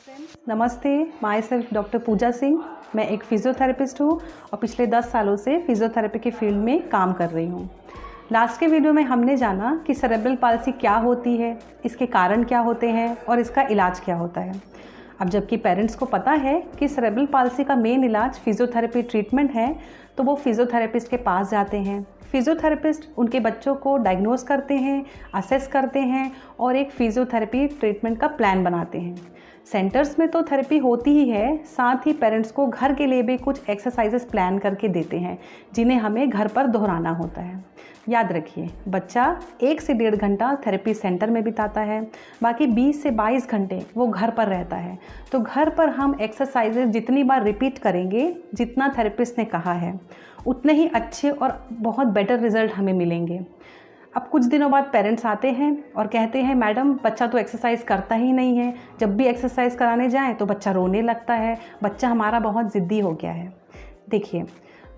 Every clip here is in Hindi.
फ्रेंड्स, नमस्ते। माई सेल्फ डॉक्टर पूजा सिंह। मैं एक फ़िज़ियोथेरेपिस्ट हूँ और पिछले 10 सालों से फ़िज़ियोथेरेपी के फील्ड में काम कर रही हूँ। लास्ट के वीडियो में हमने जाना कि सेरेब्रल पाल्सी क्या होती है, इसके कारण क्या होते हैं और इसका इलाज क्या होता है। अब जबकि पेरेंट्स को पता है कि सेरेब्रल पाल्सी का मेन इलाज फ़िज़ियोथेरेपी ट्रीटमेंट है, तो वो फ़िज़ियोथेरेपिस्ट के पास जाते हैं। फ़िज़ियोथेरेपिस्ट उनके बच्चों को डायग्नोस करते हैं, असेस करते हैं और एक फ़िज़ियोथेरेपी ट्रीटमेंट का प्लान बनाते हैं। सेंटर्स में तो थेरेपी होती ही है, साथ ही पेरेंट्स को घर के लिए भी कुछ एक्सरसाइजेस प्लान करके देते हैं, जिन्हें हमें घर पर दोहराना होता है। याद रखिए, बच्चा 1 से 1.5 घंटा थेरेपी सेंटर में बिताता है, बाकी 20 से 22 घंटे वो घर पर रहता है। तो घर पर हम एक्सरसाइजेस जितनी बार रिपीट करेंगे, जितना थेरेपिस्ट ने कहा है, उतने ही अच्छे और बहुत बेटर रिजल्ट हमें मिलेंगे। अब कुछ दिनों बाद पेरेंट्स आते हैं और कहते हैं, मैडम बच्चा तो एक्सरसाइज करता ही नहीं है, जब भी एक्सरसाइज कराने जाएं तो बच्चा रोने लगता है, बच्चा हमारा बहुत ज़िद्दी हो गया है। देखिए,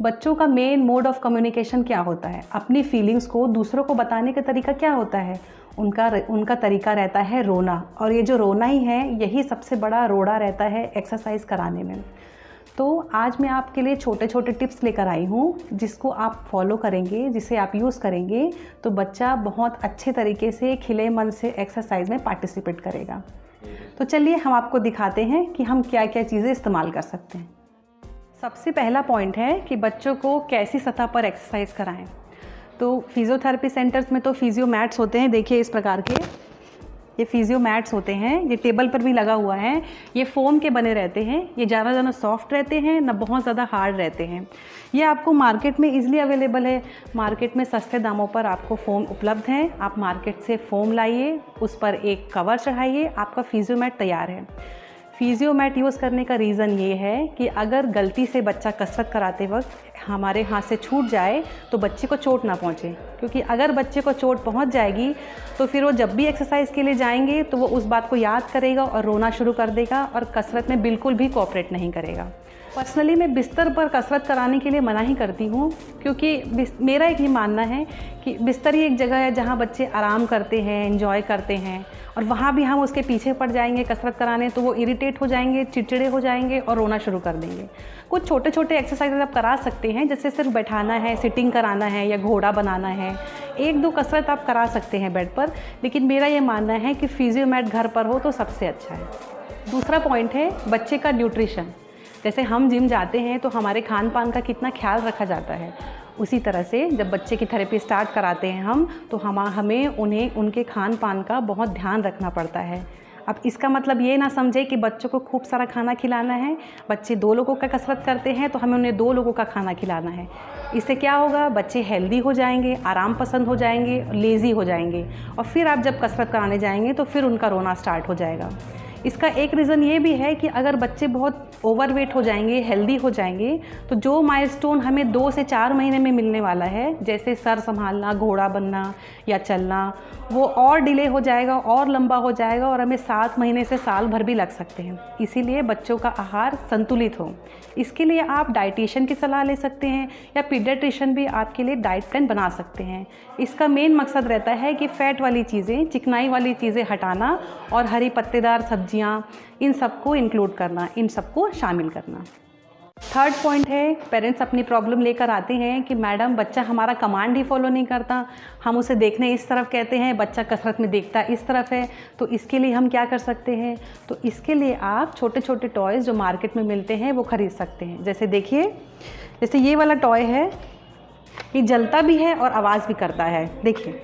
बच्चों का मेन मोड ऑफ कम्युनिकेशन क्या होता है, अपनी फीलिंग्स को दूसरों को बताने का तरीका क्या होता है, उनका तरीका रहता है रोना। और ये जो रोना ही है, यही सबसे बड़ा रोड़ा रहता है एक्सरसाइज कराने में। तो आज मैं आपके लिए छोटे छोटे टिप्स लेकर आई हूँ, जिसको आप फॉलो करेंगे, जिसे आप यूज़ करेंगे तो बच्चा बहुत अच्छे तरीके से खिले मन से एक्सरसाइज में पार्टिसिपेट करेगा। तो चलिए हम आपको दिखाते हैं कि हम क्या क्या चीज़ें इस्तेमाल कर सकते हैं। सबसे पहला पॉइंट है कि बच्चों को कैसी सतह पर एक्सरसाइज कराएं। तो फिजियोथेरेपी सेंटर्स में तो फिजियो मैट्स होते हैं, देखिए इस प्रकार के ये फिजियो मैट्स होते हैं, ये टेबल पर भी लगा हुआ है। ये फोम के बने रहते हैं, ये ज़्यादा सॉफ्ट रहते हैं, ना बहुत ज़्यादा हार्ड रहते हैं। ये आपको मार्केट में इजीली अवेलेबल है, मार्केट में सस्ते दामों पर आपको फोम उपलब्ध है। आप मार्केट से फोम लाइए, उस पर एक कवर चढ़ाइए, आपका फिजियो मैट तैयार है। फिजियो मैट यूज़ करने का रीज़न ये है कि अगर गलती से बच्चा कसरत कराते वक्त हमारे हाथ से छूट जाए तो बच्चे को चोट ना पहुँचे, क्योंकि अगर बच्चे को चोट पहुँच जाएगी तो फिर वो जब भी एक्सरसाइज के लिए जाएंगे तो वो उस बात को याद करेगा और रोना शुरू कर देगा और कसरत में बिल्कुल भी कोऑपरेट नहीं करेगा। पर्सनली मैं बिस्तर पर कसरत कराने के लिए मना ही करती हूँ, क्योंकि मेरा एक ये मानना है कि बिस्तर ही एक जगह है जहाँ बच्चे आराम करते हैं, एंजॉय करते हैं, और वहाँ भी हम उसके पीछे पड़ जाएंगे कसरत कराने तो वो इरिटेट हो जाएंगे, चिड़चिड़े हो जाएंगे और रोना शुरू कर देंगे। कुछ छोटे छोटे एक्सरसाइज आप करा सकते हैं, जैसे सिर्फ बैठाना है, सिटिंग कराना है या घोड़ा बनाना है। 1-2 कसरत आप करा सकते हैं बेड पर, लेकिन मेरा ये मानना है कि फिजियो मैट घर पर हो तो सबसे अच्छा है। दूसरा पॉइंट है बच्चे का न्यूट्रिशन। जैसे हम जिम जाते हैं तो हमारे खान पान का कितना ख्याल रखा जाता है, उसी तरह से जब बच्चे की थेरेपी स्टार्ट कराते हैं हम, तो हमें उन्हें उनके खान पान का बहुत ध्यान रखना पड़ता है। अब इसका मतलब ये ना समझे कि बच्चों को खूब सारा खाना खिलाना है। बच्चे 2 लोगों का कसरत करते हैं तो हमें उन्हें 2 लोगों का खाना खिलाना है। इससे क्या होगा, बच्चे हेल्दी हो जाएंगे, आराम पसंद हो जाएंगे, लेज़ी हो जाएंगे, और फिर आप जब कसरत कराने जाएंगे तो फिर उनका रोना स्टार्ट हो जाएगा। इसका एक रीज़न ये भी है कि अगर बच्चे बहुत ओवरवेट हो जाएंगे, हेल्दी हो जाएंगे, तो जो माइलस्टोन हमें 2 से 4 महीने में मिलने वाला है, जैसे सर संभालना, घोड़ा बनना या चलना, वो और डिले हो जाएगा और लंबा हो जाएगा और हमें 7 महीने से साल भर भी लग सकते हैं। इसीलिए बच्चों का आहार संतुलित हो, इसके लिए आप डाइटिशियन की सलाह ले सकते हैं या पीडियाट्रिशियन भी आपके लिए डाइट प्लान बना सकते हैं। इसका मेन मकसद रहता है कि फ़ैट वाली चीज़ें, चिकनाई वाली चीज़ें हटाना और हरी पत्तेदार सब्जियां, इन सबको इंक्लूड करना, इन सबको शामिल करना। थर्ड पॉइंट है, पेरेंट्स अपनी प्रॉब्लम लेकर आते हैं कि मैडम बच्चा हमारा कमांड ही फॉलो नहीं करता, हम उसे देखने इस तरफ कहते हैं, बच्चा कसरत में देखता इस तरफ है, तो इसके लिए हम क्या कर सकते हैं। तो इसके लिए आप छोटे छोटे टॉयज़ जो मार्केट में मिलते हैं वो ख़रीद सकते हैं। जैसे देखिए, जैसे ये वाला टॉय है, ये जलता भी है और आवाज़ भी करता है। देखिए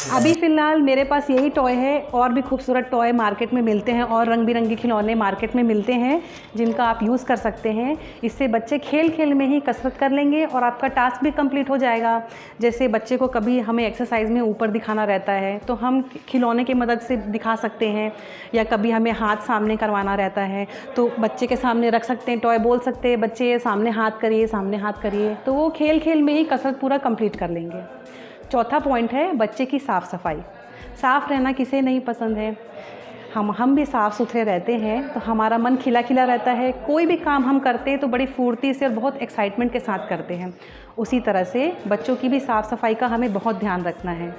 अभी फ़िलहाल मेरे पास यही टॉय है, और भी खूबसूरत टॉय मार्केट में मिलते हैं और रंग बिरंगे खिलौने मार्केट में मिलते हैं, जिनका आप यूज़ कर सकते हैं। इससे बच्चे खेल खेल में ही कसरत कर लेंगे और आपका टास्क भी कंप्लीट हो जाएगा। जैसे बच्चे को कभी हमें एक्सरसाइज में ऊपर दिखाना रहता है तो हम खिलौने की मदद से दिखा सकते हैं, या कभी हमें हाथ सामने करवाना रहता है तो बच्चे के सामने रख सकते हैं, टॉय बोल सकते हैं, बच्चे सामने हाथ करिए, सामने हाथ करिए, तो वो खेल खेल में ही कसरत पूरा कंप्लीट कर लेंगे। चौथा पॉइंट है बच्चे की साफ़ सफाई। साफ़ रहना किसे नहीं पसंद है, हम भी साफ़ सुथरे रहते हैं तो हमारा मन खिला खिला रहता है। कोई भी काम हम करते हैं तो बड़ी फुर्ती से और बहुत एक्साइटमेंट के साथ करते हैं। उसी तरह से बच्चों की भी साफ़ सफाई का हमें बहुत ध्यान रखना है।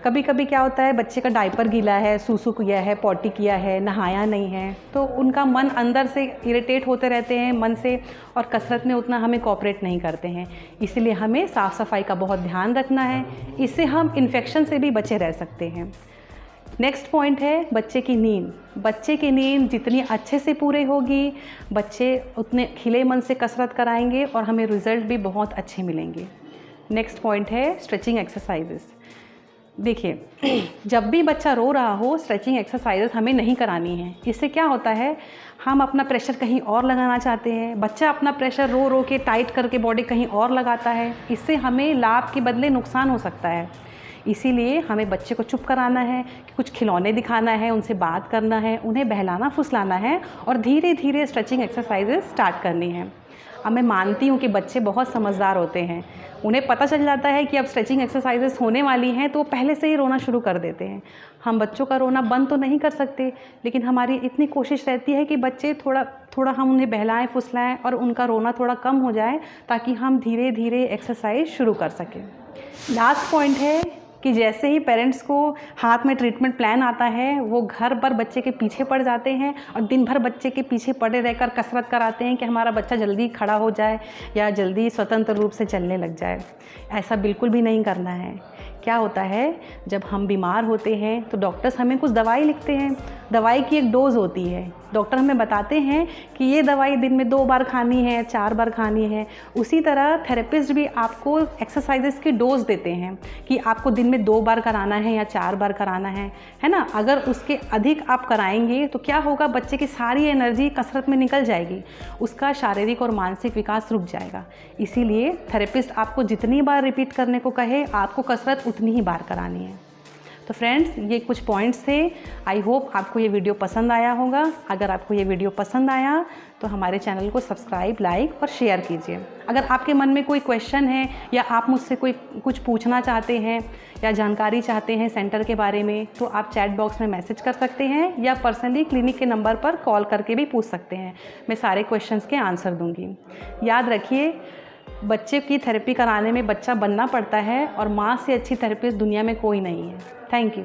कभी कभी क्या होता है, बच्चे का डायपर गीला है, सूसू किया है, पॉटी किया है, नहाया नहीं है, तो उनका मन अंदर से इरिटेट होते रहते हैं मन से, और कसरत में उतना हमें कोऑपरेट नहीं करते हैं। इसीलिए हमें साफ़ सफाई का बहुत ध्यान रखना है, इससे हम इन्फेक्शन से भी बचे रह सकते हैं। नेक्स्ट पॉइंट है बच्चे की नींद। बच्चे की नींद जितनी अच्छे से पूरी होगी, बच्चे उतने खिले मन से कसरत कराएंगे और हमें रिज़ल्ट भी बहुत अच्छे मिलेंगे। नेक्स्ट पॉइंट है स्ट्रेचिंग एक्सरसाइजेस। देखिए, जब भी बच्चा रो रहा हो, स्ट्रेचिंग एक्सरसाइजेस हमें नहीं करानी है। इससे क्या होता है, हम अपना प्रेशर कहीं और लगाना चाहते हैं, बच्चा अपना प्रेशर रो रो के टाइट करके बॉडी कहीं और लगाता है, इससे हमें लाभ के बदले नुकसान हो सकता है। इसीलिए हमें बच्चे को चुप कराना है, कि कुछ खिलौने दिखाना है, उनसे बात करना है, उन्हें बहलाना फुसलाना है और धीरे धीरे स्ट्रेचिंग एक्सरसाइजेस स्टार्ट करनी है। अब मैं मानती हूँ कि बच्चे बहुत समझदार होते हैं, उन्हें पता चल जाता है कि अब स्ट्रेचिंग एक्सरसाइजेस होने वाली हैं, तो वो पहले से ही रोना शुरू कर देते हैं। हम बच्चों का रोना बंद तो नहीं कर सकते, लेकिन हमारी इतनी कोशिश रहती है कि बच्चे थोड़ा हम उन्हें बहलाएं फुसलाएं और उनका रोना थोड़ा कम हो जाए, ताकि हम धीरे धीरे एक्सरसाइज शुरू कर सकें। लास्ट पॉइंट है कि जैसे ही पेरेंट्स को हाथ में ट्रीटमेंट प्लान आता है, वो घर पर बच्चे के पीछे पड़ जाते हैं और दिन भर बच्चे के पीछे पड़े रहकर कसरत कराते हैं कि हमारा बच्चा जल्दी खड़ा हो जाए या जल्दी स्वतंत्र रूप से चलने लग जाए। ऐसा बिल्कुल भी नहीं करना है। क्या होता है, जब हम बीमार होते हैं तो डॉक्टर्स हमें कुछ दवाई लिखते हैं, दवाई की एक डोज़ होती है। डॉक्टर हमें बताते हैं कि ये दवाई दिन में 2 बार खानी है, 4 बार खानी है। उसी तरह थेरेपिस्ट भी आपको एक्सरसाइजेस की डोज देते हैं कि आपको दिन में 2 बार कराना है या 4 बार कराना है ना। अगर उसके अधिक आप कराएंगे तो क्या होगा, बच्चे की सारी एनर्जी कसरत में निकल जाएगी, उसका शारीरिक और मानसिक विकास रुक जाएगा। इसीलिए थेरेपिस्ट आपको जितनी बार रिपीट करने को कहे, आपको कसरत उतनी ही बार करानी है। तो फ्रेंड्स, ये कुछ पॉइंट्स थे। आई होप आपको ये वीडियो पसंद आया होगा। अगर आपको ये वीडियो पसंद आया तो हमारे चैनल को सब्सक्राइब, लाइक और शेयर कीजिए। अगर आपके मन में कोई क्वेश्चन है या आप मुझसे कुछ पूछना चाहते हैं या जानकारी चाहते हैं सेंटर के बारे में, तो आप चैट बॉक्स में मैसेज कर सकते हैं या पर्सनली क्लिनिक के नंबर पर कॉल करके भी पूछ सकते हैं। मैं सारे क्वेश्चंस के आंसर दूंगी। याद रखिए, बच्चे की थेरेपी कराने में बच्चा बनना पड़ता है और माँ से अच्छी थेरेपिस्ट दुनिया में कोई नहीं है। Thank you.